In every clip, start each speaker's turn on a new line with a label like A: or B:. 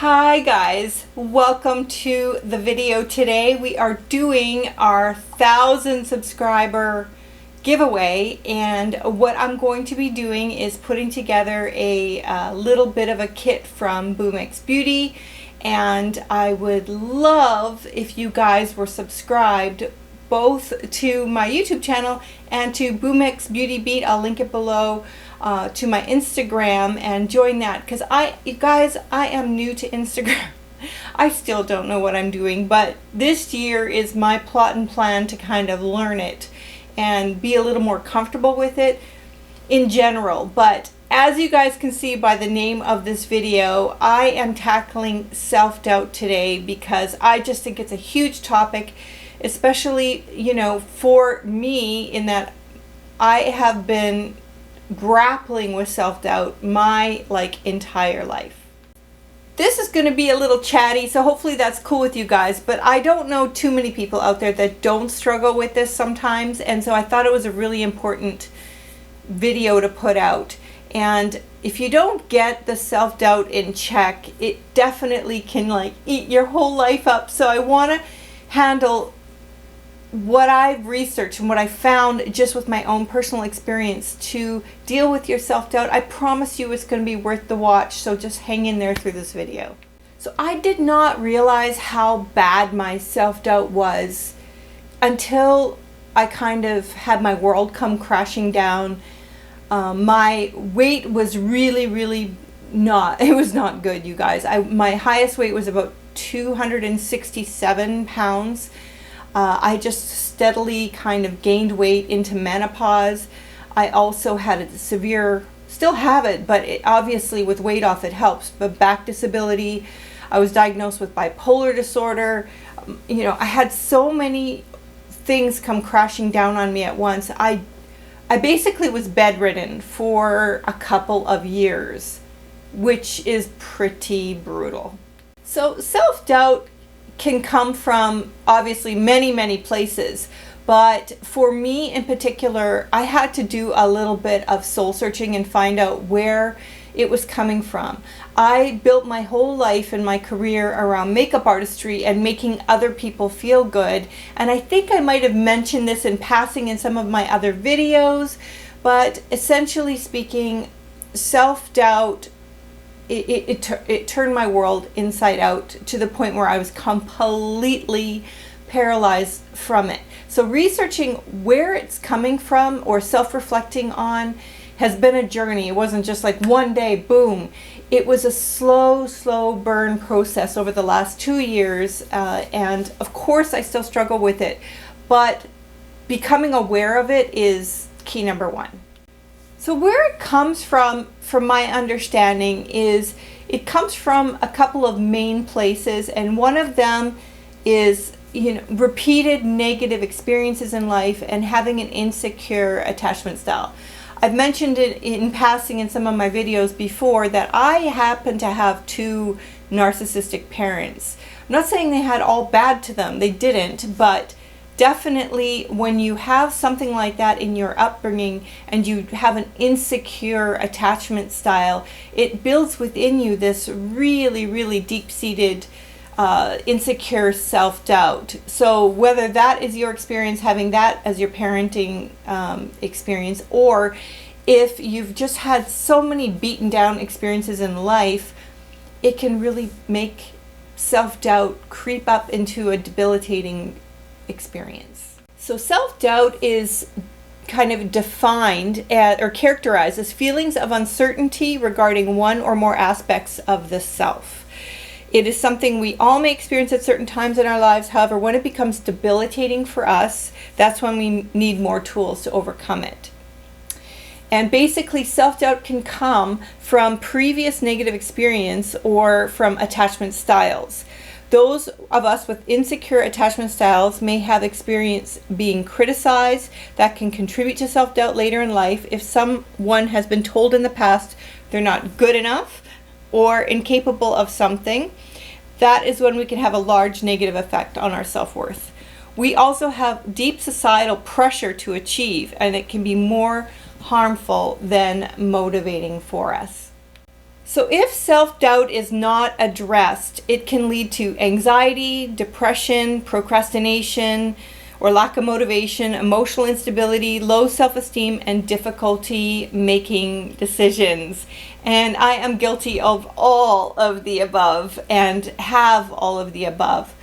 A: Hi guys, welcome to the video. Today we are doing our 1,000 subscriber giveaway, and what I'm going to be doing is putting together a little bit of a kit from Boomx Beauty, and I would love if you guys were subscribed both to my YouTube channel and to Boomx Beauty Beat. I'll link it below. To my Instagram, and join that, because you guys, I am new to Instagram. I still don't know what I'm doing, but this year is my plot and plan to kind of learn it and be a little more comfortable with it in general. But as you guys can see by the name of this video, I am tackling self-doubt today because I just think it's a huge topic, especially, you know, for me, in that I have been grappling with self-doubt my entire life. This is going to be a little chatty, so hopefully that's cool with you guys, but I don't know too many people out there that don't struggle with this sometimes, and so I thought it was a really important video to put out. And if you don't get the self-doubt in check, it definitely can eat your whole life up. So I want to handle what I've researched and what I found just with my own personal experience to deal with your self-doubt. I promise you it's going to be worth the watch, so just hang in there through this video. So I did not realize how bad my self-doubt was until I kind of had my world come crashing down. My weight was really not, it was not good, you guys. My highest weight was about 267 pounds. I just steadily kind of gained weight into menopause. I also had a severe, still have it, but obviously with weight off it helps, but back disability. I was diagnosed with bipolar disorder. You know, I had so many things come crashing down on me at once. I basically was bedridden for a couple of years, which is pretty brutal. So self-doubt can come from obviously many places, but for me in particular, I had to do a little bit of soul searching and find out where it was coming from. I built my whole life and my career around makeup artistry and making other people feel good, and I think I might have mentioned this in passing in some of my other videos, but essentially speaking, self-doubt, it turned my world inside out to the point where I was completely paralyzed from it. So researching where it's coming from or self-reflecting on has been a journey. It wasn't just like one day, boom. It was a slow burn process over the last 2 years, and of course I still struggle with it, but becoming aware of it is key number one. So where it comes from my understanding, is it comes from a couple of main places, and one of them is, you know, repeated negative experiences in life and having an insecure attachment style. I've mentioned it in passing in some of my videos before that I happen to have 2 narcissistic parents. I'm not saying they had all bad to them, they didn't, but definitely when you have something like that in your upbringing and you have an insecure attachment style, it builds within you this really deep-seated insecure self-doubt. So whether that is your experience, having that as your parenting experience, or if you've just had so many beaten down experiences in life, it can really make self-doubt creep up into a debilitating experience. So self-doubt is kind of defined or characterized as feelings of uncertainty regarding one or more aspects of the self. It is something we all may experience at certain times in our lives. However, when it becomes debilitating for us, that's when we need more tools to overcome it. And basically, self-doubt can come from previous negative experience or from attachment styles. Those of us with insecure attachment styles may have experience being criticized. That can contribute to self-doubt later in life. If someone has been told in the past they're not good enough or incapable of something, that is when we can have a large negative effect on our self-worth. We also have deep societal pressure to achieve, and it can be more harmful than motivating for us. So if self-doubt is not addressed, it can lead to anxiety, depression, procrastination, or lack of motivation, emotional instability, low self-esteem, and difficulty making decisions. And I am guilty of all of the above and have all of the above.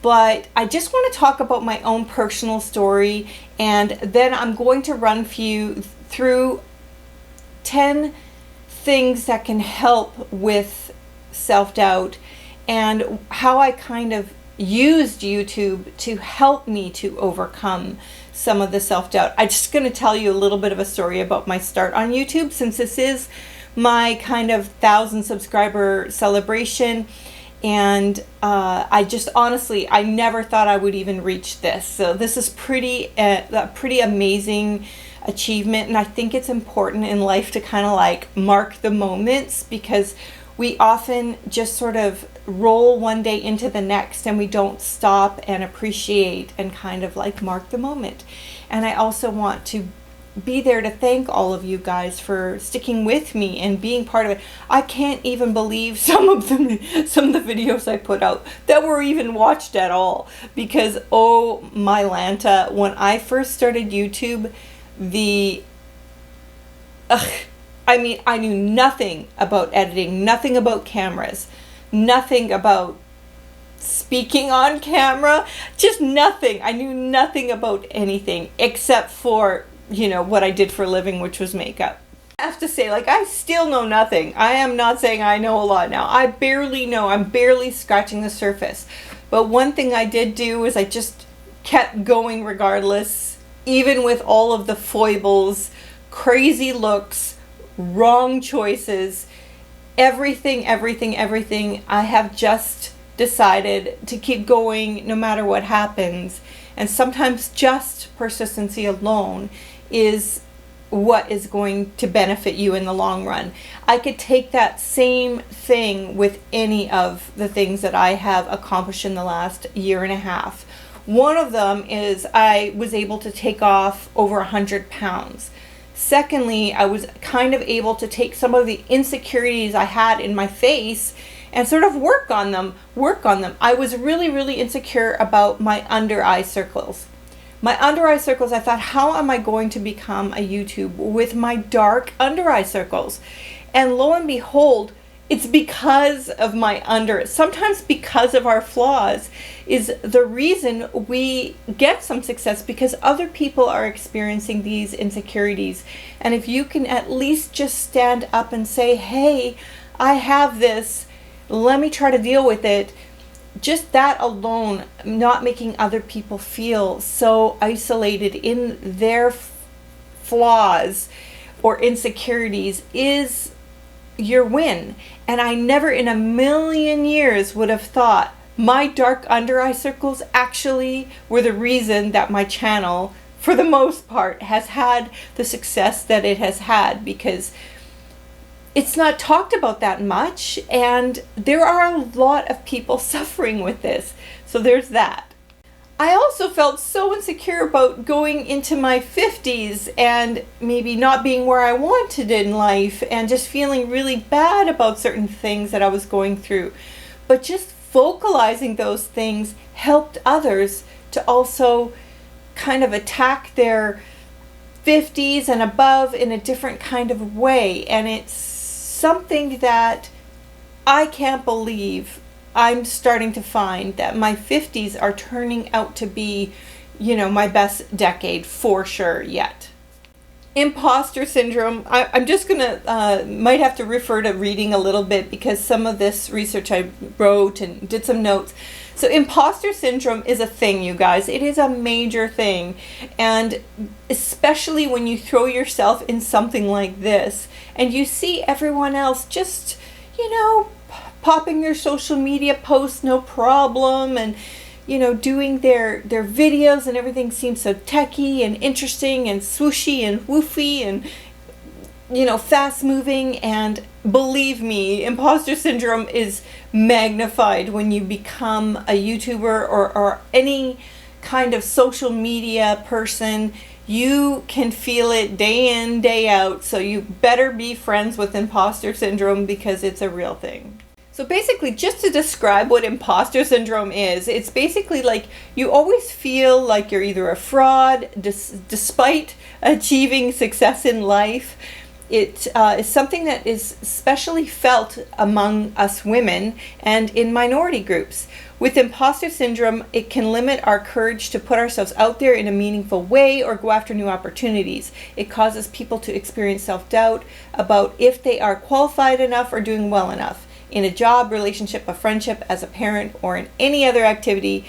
A: But I just want to talk about my own personal story, and then I'm going to run you through 10 things that can help with self-doubt and how I kind of used YouTube to help me to overcome some of the self-doubt. I'm just going to tell you a little bit of a story about my start on YouTube, since this is my kind of 1,000 subscriber celebration. And I just honestly, I never thought I would even reach this. So this is a pretty amazing achievement, and I think it's important in life to kind of like mark the moments, because we often just sort of roll one day into the next and we don't stop and appreciate and kind of like mark the moment. And I also want to be there to thank all of you guys for sticking with me and being part of it. I can't even believe some of the videos I put out that were even watched at all, because oh my Lanta, when I first started YouTube, I knew nothing about editing, nothing about cameras, nothing about speaking on camera, just nothing. I knew nothing about anything except for, what I did for a living, which was makeup. I have to say, I still know nothing. I am not saying I know a lot now. I barely know. I'm barely scratching the surface. But one thing I did do is I just kept going regardless, even with all of the foibles, crazy looks, wrong choices, everything. I have just decided to keep going no matter what happens. And sometimes just persistency alone is what is going to benefit you in the long run. I could take that same thing with any of the things that I have accomplished in the last year and a half. One of them is I was able to take off over 100 pounds. Secondly, I was kind of able to take some of the insecurities I had in my face and sort of work on them. I was really insecure about my under eye circles. I thought, how am I going to become a YouTube with my dark under eye circles? And lo and behold, it's because of sometimes because of our flaws is the reason we get some success, because other people are experiencing these insecurities. And if you can at least just stand up and say, hey, I have this, let me try to deal with it. Just that alone, not making other people feel so isolated in their flaws or insecurities, is your win. And I never in a million years would have thought my dark under eye circles actually were the reason that my channel, for the most part, has had the success that it has had, because it's not talked about that much, and there are a lot of people suffering with this. So there's that. I also felt so insecure about going into my 50s and maybe not being where I wanted in life, and just feeling really bad about certain things that I was going through. But just vocalizing those things helped others to also kind of attack their 50s and above in a different kind of way. And it's something that I can't believe I'm starting to find that my 50s are turning out to be, my best decade for sure yet. Imposter syndrome. I'm just gonna, might have to refer to reading a little bit, because some of this research I wrote and did some notes. So imposter syndrome is a thing, you guys. It is a major thing. And especially when you throw yourself in something like this and you see everyone else just, popping their social media posts, no problem, and, doing their videos, and everything seems so techy and interesting and swooshy and woofy and, fast moving. And believe me, imposter syndrome is magnified when you become a YouTuber or any kind of social media person. You can feel it day in, day out, so you better be friends with imposter syndrome because it's a real thing. So basically, just to describe what imposter syndrome is, it's basically like you always feel like you're either a fraud despite achieving success in life. It is something that is especially felt among us women and in minority groups. With imposter syndrome, it can limit our courage to put ourselves out there in a meaningful way or go after new opportunities. It causes people to experience self-doubt about if they are qualified enough or doing well enough in a job, relationship, a friendship, as a parent, or in any other activity,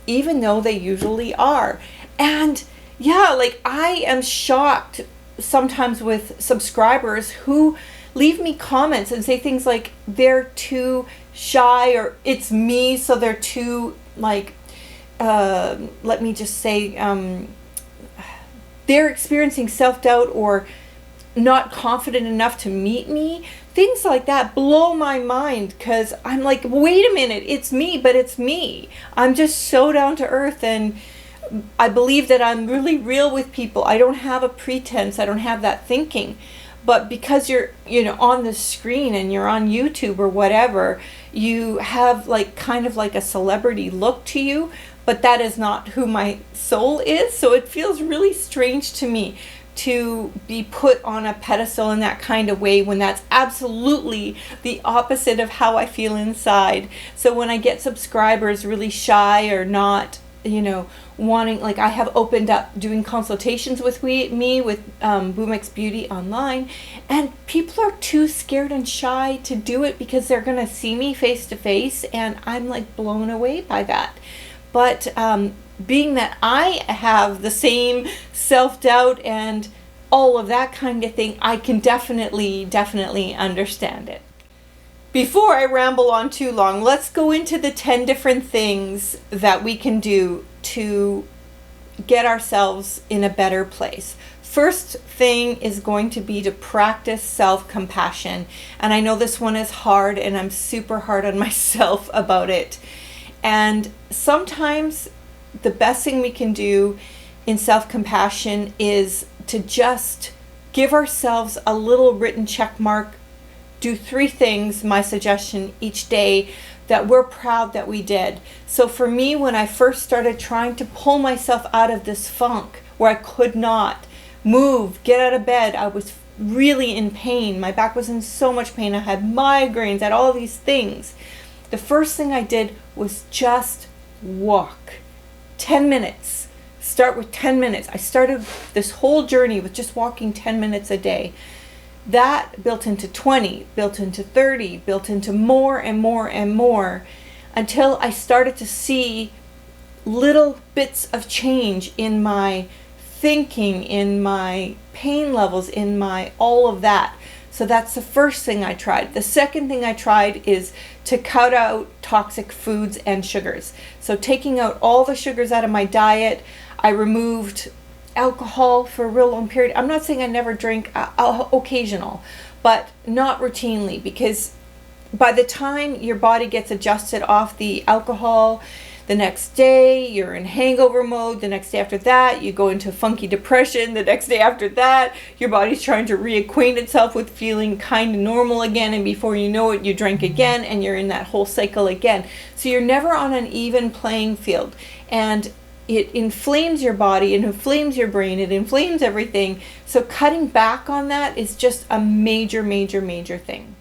A: even though they usually are. And yeah, like I am shocked sometimes with subscribers who leave me comments and say things like they're too shy, or it's me, so they're too like let me just say they're experiencing self-doubt or not confident enough to meet me. Things like that blow my mind because I'm like, wait a minute, it's me, but it's me. I'm just so down to earth, and I believe that I'm really real with people. I don't have a pretense. I don't have that thinking. But because you're, on the screen and you're on YouTube or whatever, you have like kind of like a celebrity look to you, but that is not who my soul is. So it feels really strange to me to be put on a pedestal in that kind of way when that's absolutely the opposite of how I feel inside. So when I get subscribers really shy or not, wanting, like I have opened up doing consultations with me with Boomx Beauty online, and people are too scared and shy to do it because they're going to see me face to face, and I'm like blown away by that. But being that I have the same self-doubt and all of that kind of thing, I can definitely understand it. Before I ramble on too long, let's go into the 10 different things that we can do to get ourselves in a better place. First thing is going to be to practice self-compassion. And I know this one is hard, and I'm super hard on myself about it. And sometimes the best thing we can do in self-compassion is to just give ourselves a little written check mark. Do 3 things, my suggestion, each day that we're proud that we did. So for me, when I first started trying to pull myself out of this funk where I could not move, get out of bed, I was really in pain. My back was in so much pain. I had migraines, I had all these things. The first thing I did was just walk. 10 minutes. Start with 10 minutes. I started this whole journey with just walking 10 minutes a day. That built into 20, built into 30, built into more and more and more, until I started to see little bits of change in my thinking, in my pain levels, in my all of that. So that's the first thing I tried. The second thing I tried is to cut out toxic foods and sugars. So taking out all the sugars out of my diet. I removed alcohol for a real long period. I'm not saying I never drink, occasional, but not routinely, because by the time your body gets adjusted off the alcohol, the next day you're in hangover mode. The next day after that, you go into funky depression. The next day after that, your body's trying to reacquaint itself with feeling kind of normal again. And before you know it, you drink again, and you're in that whole cycle again. So you're never on an even playing field. And it inflames your body, it inflames your brain, it inflames everything. So cutting back on that is just a major thing.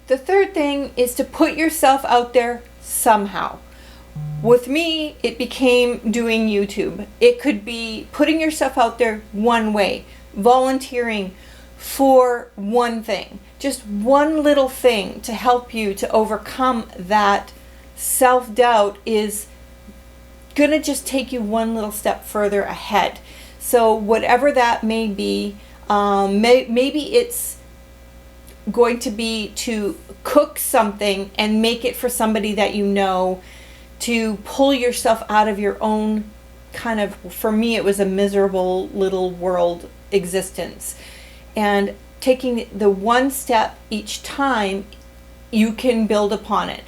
A: The third thing is to put yourself out there somehow. With me, it became doing YouTube. It could be putting yourself out there one way, volunteering for one thing, just one little thing to help you to overcome that self-doubt is gonna just take you one little step further ahead. So whatever that may be, maybe it's going to be to cook something and make it for somebody that you know, to pull yourself out of your own kind of, for me it was a miserable little world existence, and taking the one step each time, you can build upon it.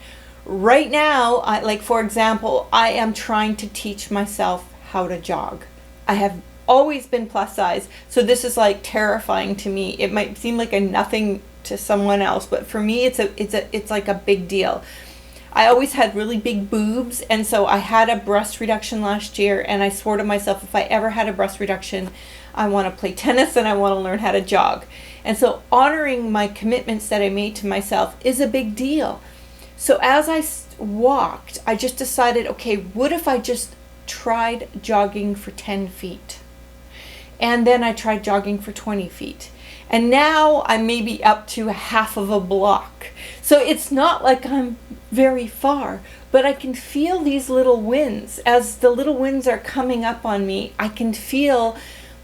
A: Right now, for example, I am trying to teach myself how to jog. I have always been plus size, so this is like terrifying to me. It might seem like a nothing to someone else, but for me it's like a big deal. I always had really big boobs, and so I had a breast reduction last year, and I swore to myself if I ever had a breast reduction, I want to play tennis and I want to learn how to jog. And so honoring my commitments that I made to myself is a big deal. So as I walked, I just decided, okay, what if I just tried jogging for 10 feet? And then I tried jogging for 20 feet. And now I'm maybe up to half of a block. So it's not like I'm very far, but I can feel these little wins. As the little wins are coming up on me, I can feel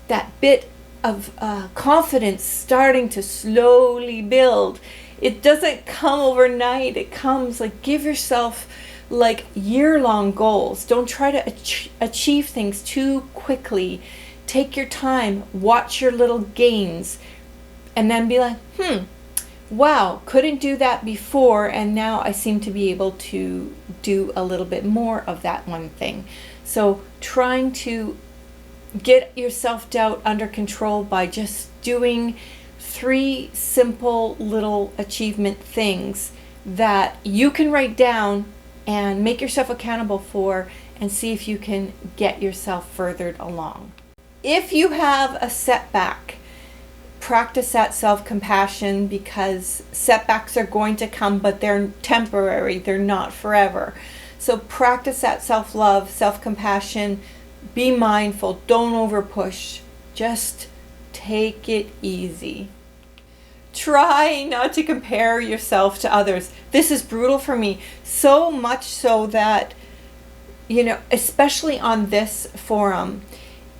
A: that bit of confidence starting to slowly build. It doesn't come overnight. It comes like, give yourself like year-long goals. Don't try to achieve things too quickly. Take your time, watch your little gains, and then be like, wow, couldn't do that before, and now I seem to be able to do a little bit more of that one thing. So trying to get your self-doubt under control by just doing 3 simple little achievement things that you can write down and make yourself accountable for, and see if you can get yourself furthered along. If you have a setback, practice that self-compassion, because setbacks are going to come, but they're temporary, they're not forever. So practice that self-love, self-compassion, be mindful, don't overpush, just take it easy. Try not to compare yourself to others. This is brutal for me, so much so that, especially on this forum,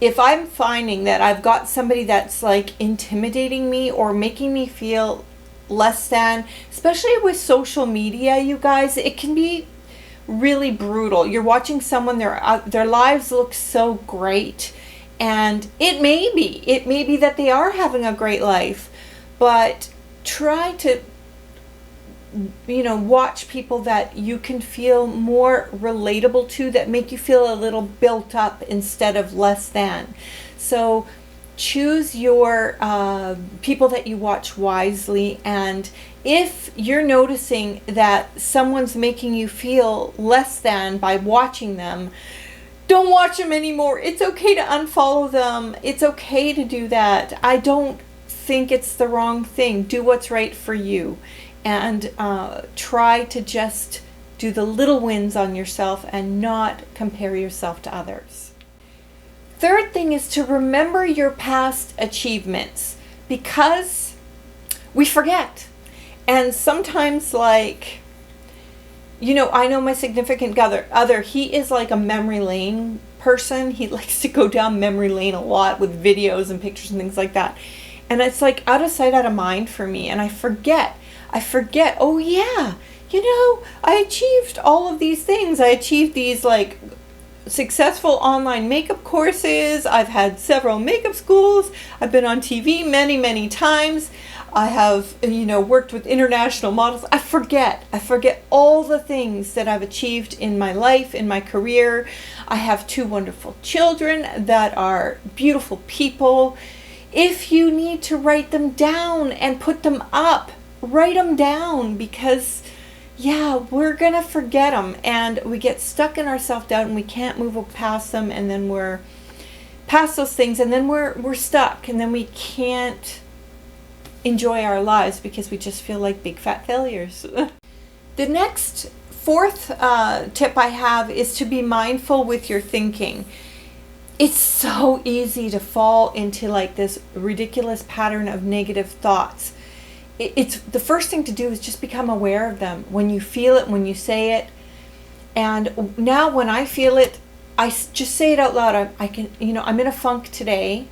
A: if I'm finding that I've got somebody that's like intimidating me or making me feel less than, especially with social media, you guys, it can be really brutal. You're watching someone, their lives look so great, and it may be that they are having a great life, but try to watch people that you can feel more relatable to, that make you feel a little built up instead of less than. So choose your people that you watch wisely, and if you're noticing that someone's making you feel less than by watching them, don't watch them anymore. It's okay to unfollow them. It's okay to do that. I don't think it's the wrong thing. Do what's right for you. And try to just do the little wins on yourself and not compare yourself to others. Third thing is to remember your past achievements, because we forget. And sometimes, like, I know my significant other, he is like a memory lane person. He likes to go down memory lane a lot with videos and pictures and things like that. And it's like out of sight, out of mind for me. And I forget, oh yeah, I achieved all of these things. I achieved these like successful online makeup courses. I've had several makeup schools. I've been on TV many, many times. I have, worked with international models. I forget all the things that I've achieved in my life, in my career. I have 2 wonderful children that are beautiful people. If you need to write them down and put them up, write them down, because we're gonna forget them, and we get stuck in our self-doubt and we can't move past them, and then we're past those things, and then we're stuck, and then we can't enjoy our lives because we just feel like big fat failures. The next 4th tip I have is to be mindful with your thinking. It's so easy to fall into like this ridiculous pattern of negative thoughts. It's the first thing to do is just become aware of them. When you feel it, when you say it. And now when I feel it, I just say it out loud. I can, I'm in a funk today.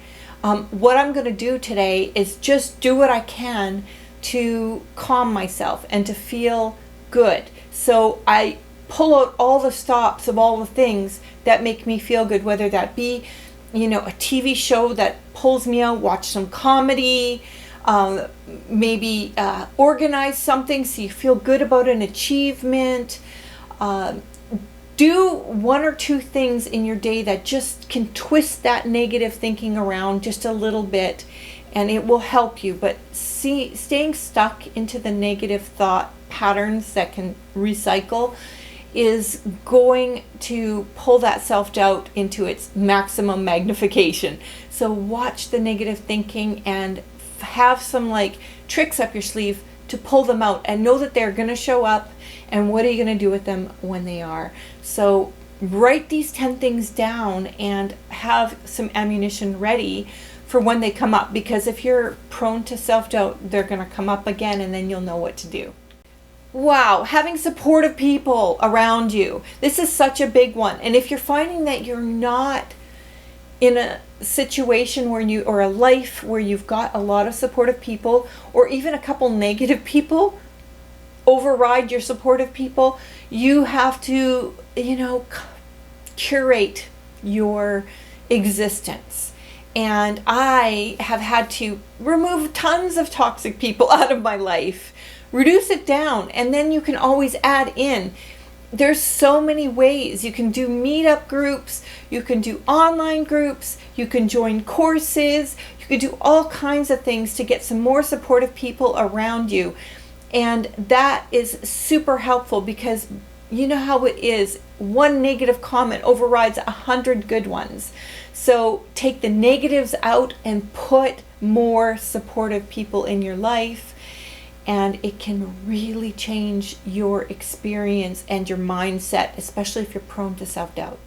A: What I'm going to do today is just do what I can to calm myself and to feel good. So I pull out all the stops of all the things that make me feel good, whether that be, a TV show that pulls me out, watch some comedy, maybe organize something so you feel good about an achievement. do one or two things in your day that just can twist that negative thinking around just a little bit, and it will help you. But staying stuck into the negative thought patterns that can recycle is going to pull that self-doubt into its maximum magnification. So watch the negative thinking and have some like tricks up your sleeve to pull them out, and know that they're going to show up, and what are you going to do with them when they are. So write these 10 things down and have some ammunition ready for when they come up, because if you're prone to self-doubt, they're going to come up again, and then you'll know what to do. Wow, having supportive people around you. This is such a big one. And if you're finding that you're not in a situation where you, or a life where you've got a lot of supportive people, or even a couple negative people override your supportive people, you have to, curate your existence. And I have had to remove tons of toxic people out of my life. Reduce it down, and then you can always add in. There's so many ways. You can do meetup groups, you can do online groups, you can join courses, you can do all kinds of things to get some more supportive people around you. And that is super helpful, because you know how it is. One negative comment overrides 100 good ones. So take the negatives out and put more supportive people in your life. And it can really change your experience and your mindset, especially if you're prone to self-doubt.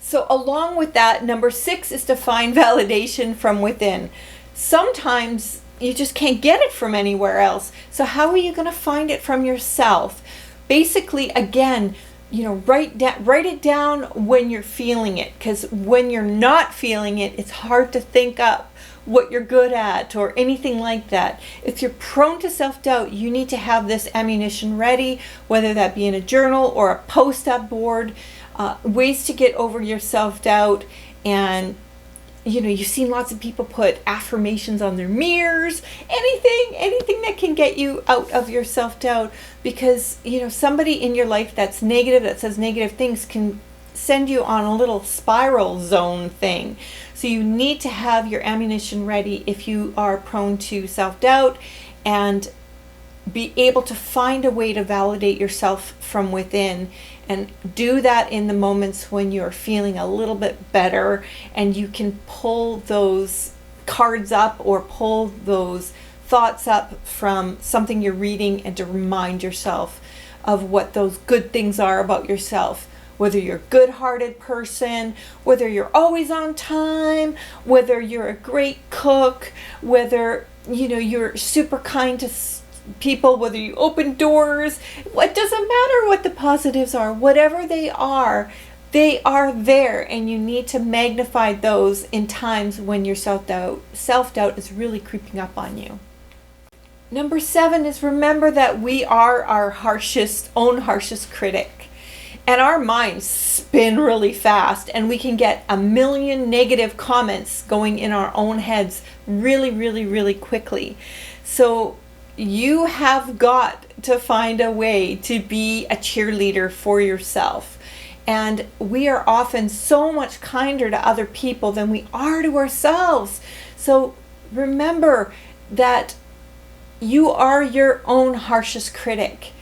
A: So along with that, number 6 is to find validation from within. Sometimes you just can't get it from anywhere else. So how are you going to find it from yourself? Basically, again, write it down when you're feeling it, because when you're not feeling it, it's hard to think up what you're good at or anything like that. If you're prone to self-doubt, you need to have this ammunition ready, whether that be in a journal or a post-up board, ways to get over your self-doubt. And you've seen lots of people put affirmations on their mirrors, anything that can get you out of your self-doubt, because somebody in your life that's negative, that says negative things, can send you on a little spiral zone thing. So you need to have your ammunition ready if you are prone to self-doubt, and be able to find a way to validate yourself from within, and do that in the moments when you're feeling a little bit better, and you can pull those cards up or pull those thoughts up from something you're reading, and to remind yourself of what those good things are about yourself. Whether you're a good-hearted person, whether you're always on time, whether you're a great cook, whether you're super kind to people, whether you open doors. It doesn't matter what the positives are. Whatever they are there, and you need to magnify those in times when your self-doubt is really creeping up on you. Number 7 is, remember that we are our own harshest critic. And our minds spin really fast, and we can get a million negative comments going in our own heads really, really, really quickly. So you have got to find a way to be a cheerleader for yourself. And we are often so much kinder to other people than we are to ourselves. So remember that you are your own harshest critic.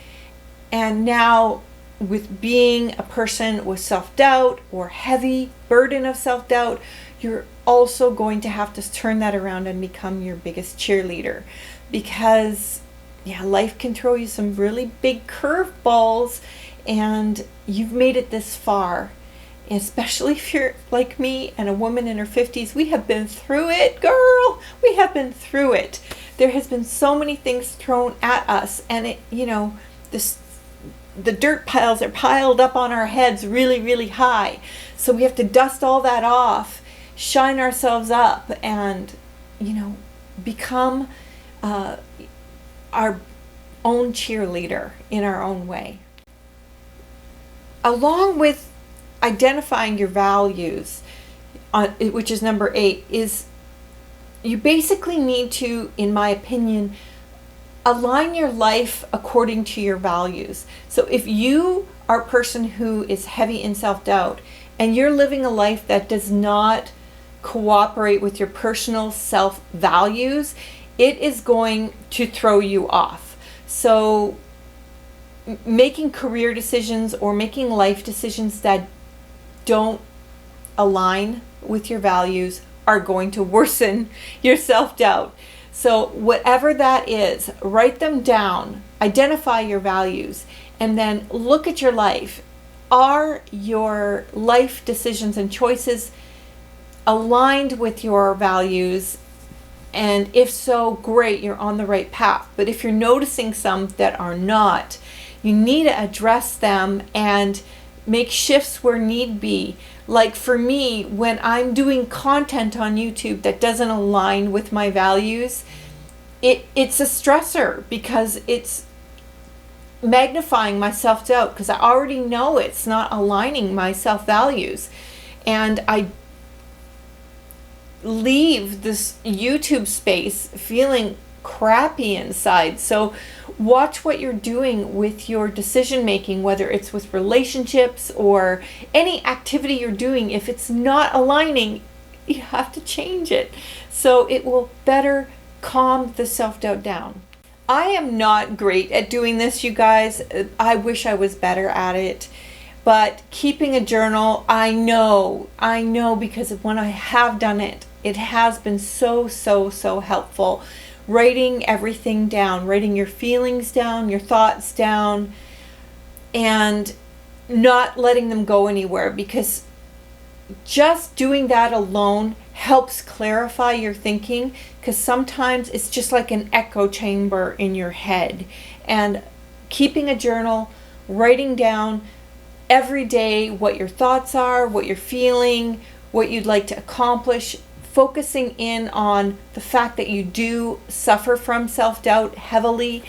A: And now, with being a person with self-doubt or heavy burden of self-doubt, you're also going to have to turn that around and become your biggest cheerleader, because life can throw you some really big curveballs, and you've made it this far. And especially if you're like me and a woman in her 50s, we have been through it, girl. We have been through it. There has been so many things thrown at us, and the dirt piles are piled up on our heads really, really high. So we have to dust all that off, shine ourselves up, and, become our own cheerleader in our own way. Along with identifying your values, which is number 8, is you basically need to, in my opinion, align your life according to your values. So if you are a person who is heavy in self-doubt, and you're living a life that does not cooperate with your personal self-values, it is going to throw you off. So making career decisions or making life decisions that don't align with your values are going to worsen your self-doubt. So whatever that is, write them down, identify your values, and then look at your life. Are your life decisions and choices aligned with your values? And if so, great, you're on the right path. But if you're noticing some that are not, you need to address them and make shifts where need be. Like for me, when I'm doing content on YouTube that doesn't align with my values, it's a stressor because it's magnifying my self-doubt, because I already know it's not aligning my self-values. And I leave this YouTube space feeling crappy inside. So watch what you're doing with your decision making, whether it's with relationships or any activity you're doing. If it's not aligning, you have to change it so it will better calm the self-doubt down. I am not great at doing this, you guys. I wish I was better at it. But keeping a journal, I know because when I have done it, it has been so helpful. Writing everything down, writing your feelings down, your thoughts down, and not letting them go anywhere, because just doing that alone helps clarify your thinking, because sometimes it's just like an echo chamber in your head. And keeping a journal, writing down every day what your thoughts are, what you're feeling, what you'd like to accomplish, focusing in on the fact that you do suffer from self-doubt heavily,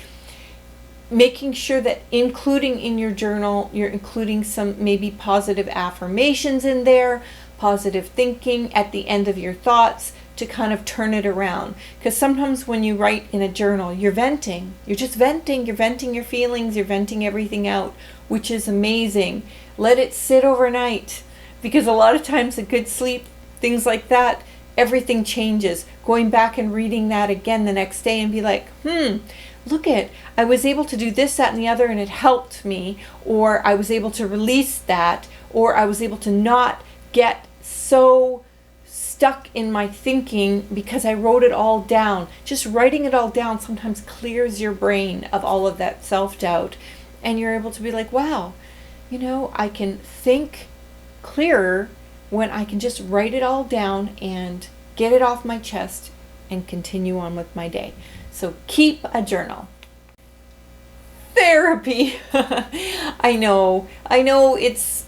A: making sure that including in your journal, you're including some maybe positive affirmations in there, positive thinking at the end of your thoughts to kind of turn it around. Because sometimes when you write in a journal, you're venting. You're just venting. You're venting your feelings. You're venting everything out, which is amazing. Let it sit overnight, because a lot of times a good sleep, things like that, everything changes. Going back and reading that again the next day and be like, look it, I was able to do this, that, and the other, and it helped me. Or I was able to release that, or I was able to not get so stuck in my thinking because I wrote it all down. Just writing it all down sometimes clears your brain of all of that self-doubt, and you're able to be like, wow, I can think clearer when I can just write it all down and get it off my chest and continue on with my day. So keep a journal. Therapy. I know it's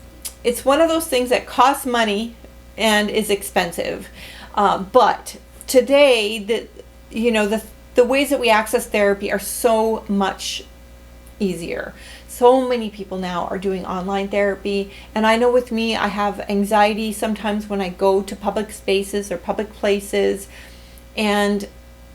A: one of those things that costs money and is expensive. But today, the ways that we access therapy are so much easier. So many people now are doing online therapy. And I know with me, I have anxiety sometimes when I go to public spaces or public places. And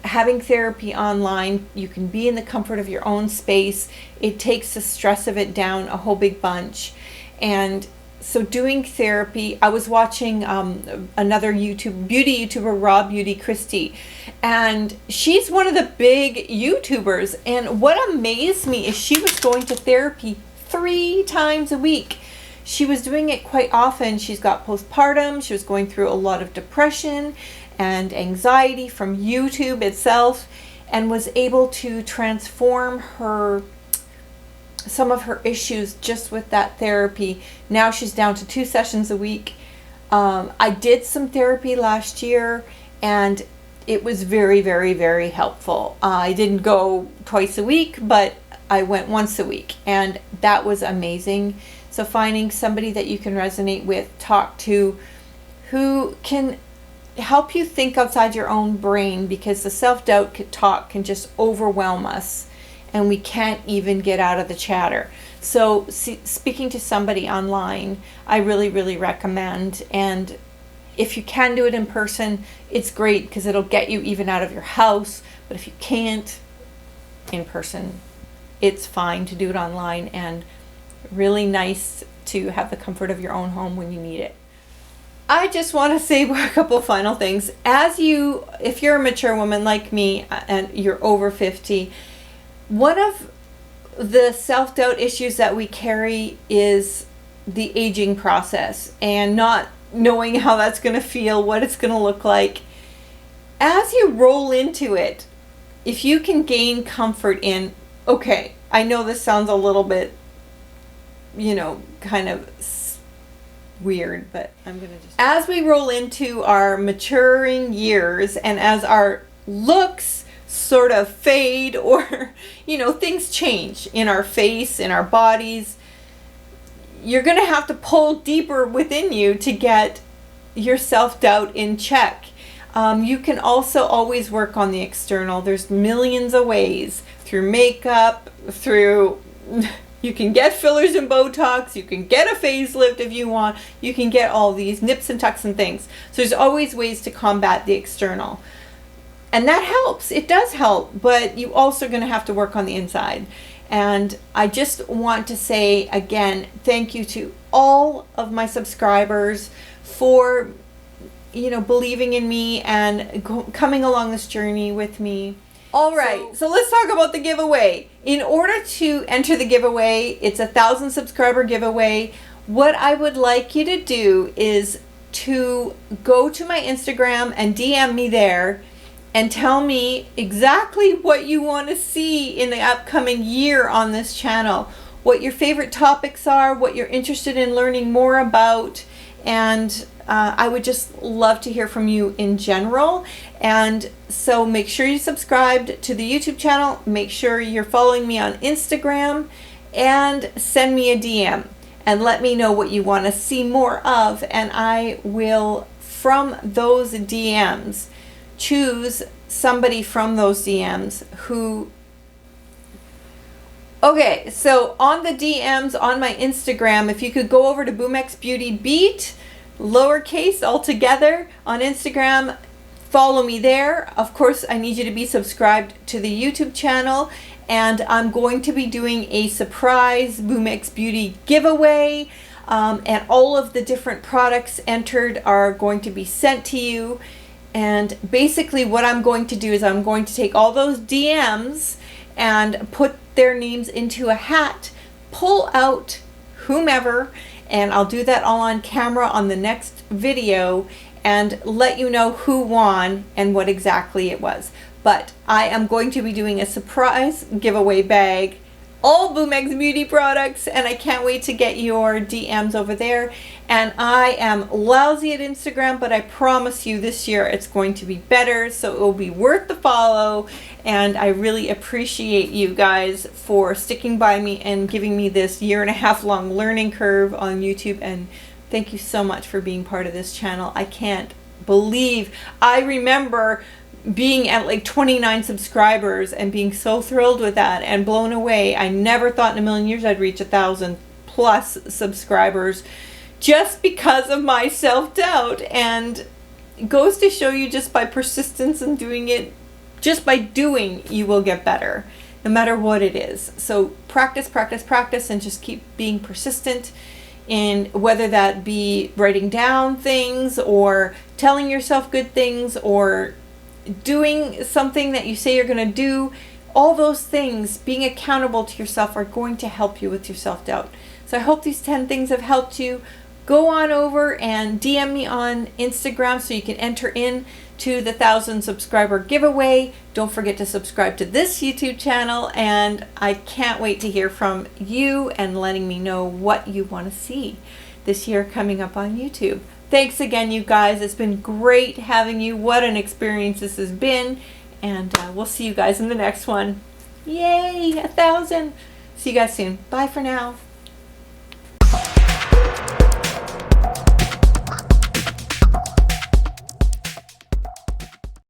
A: having therapy online, you can be in the comfort of your own space. It takes the stress of it down a whole big bunch. And so doing therapy, I was watching another beauty YouTuber, Raw Beauty Christie, and she's one of the big YouTubers. And what amazed me is she was going to therapy 3 times a week. She was doing it quite often. She's got postpartum. She was going through a lot of depression and anxiety from YouTube itself, and was able to transform some of her issues just with that therapy. Now she's down to 2 sessions a week. I did some therapy last year, and it was very, very, very helpful. I didn't go twice a week, but I went once a week, and that was amazing. So finding somebody that you can resonate with, talk to, who can help you think outside your own brain, because the self-doubt talk can just overwhelm us, and we can't even get out of the chatter. So speaking to somebody online, I really, really recommend. And if you can do it in person, it's great, because it'll get you even out of your house. But if you can't in person, it's fine to do it online and really nice to have the comfort of your own home when you need it. I just want to say a couple final things. If you're a mature woman like me and you're over 50, one of the self-doubt issues that we carry is the aging process and not knowing how that's going to feel, what it's going to look like. As you roll into it, if you can gain comfort in, okay, I know this sounds a little bit, kind of weird, but I'm going to just... As we roll into our maturing years and as our looks sort of fade or, things change in our face, in our bodies, you're going to have to pull deeper within you to get your self-doubt in check. You can also always work on the external. There's millions of ways, through makeup, you can get fillers and Botox, you can get a facelift if you want, you can get all these nips and tucks and things. So there's always ways to combat the external. And that helps. It does help, but you also going to have to work on the inside. And I just want to say again, thank you to all of my subscribers for, believing in me and coming along this journey with me. All right, so let's talk about the giveaway. In order to enter the giveaway, it's a 1,000 subscriber giveaway. What I would like you to do is to go to my Instagram and DM me there and tell me exactly what you want to see in the upcoming year on this channel, what your favorite topics are, what you're interested in learning more about, and I would just love to hear from you in general. And so make sure you subscribed to the YouTube channel, make sure you're following me on Instagram, and send me a DM and let me know what you want to see more of, and I will, from those DMs, choose somebody from those DMs who... Okay, so on the DMs on my Instagram, if you could go over to Boomx Beauty Beat, lowercase altogether, on Instagram, follow me there. Of course, I need you to be subscribed to the YouTube channel, and I'm going to be doing a surprise Boomx Beauty giveaway, and all of the different products entered are going to be sent to you. And basically what I'm going to do is I'm going to take all those DMs and put their names into a hat, pull out whomever, and I'll do that all on camera on the next video and let you know who won and what exactly it was. But I am going to be doing a surprise giveaway bag, all Boomx Beauty products, and I can't wait to get your DMs over there. And I am lousy at Instagram, but I promise you this year it's going to be better, so it will be worth the follow. And I really appreciate you guys for sticking by me and giving me this 1.5 year long learning curve on YouTube. And thank you so much for being part of this channel. I can't believe, I remember being at like 29 subscribers and being so thrilled with that and blown away. I never thought in a million years I'd reach 1,000+ subscribers just because of my self-doubt. And it goes to show you, just by persistence and doing it, just by doing, you will get better no matter what it is. So practice, practice, practice, and just keep being persistent in whether that be writing down things or telling yourself good things or doing something that you say you're going to do. All those things, being accountable to yourself, are going to help you with your self-doubt. So I hope these 10 things have helped you. Go on over and DM me on Instagram so you can enter in to the 1,000 subscriber giveaway. Don't forget to subscribe to this YouTube channel, and I can't wait to hear from you and letting me know what you want to see this year coming up on YouTube. Thanks again, you guys. It's been great having you. What an experience this has been. And we'll see you guys in the next one. Yay, 1,000. See you guys soon. Bye for now.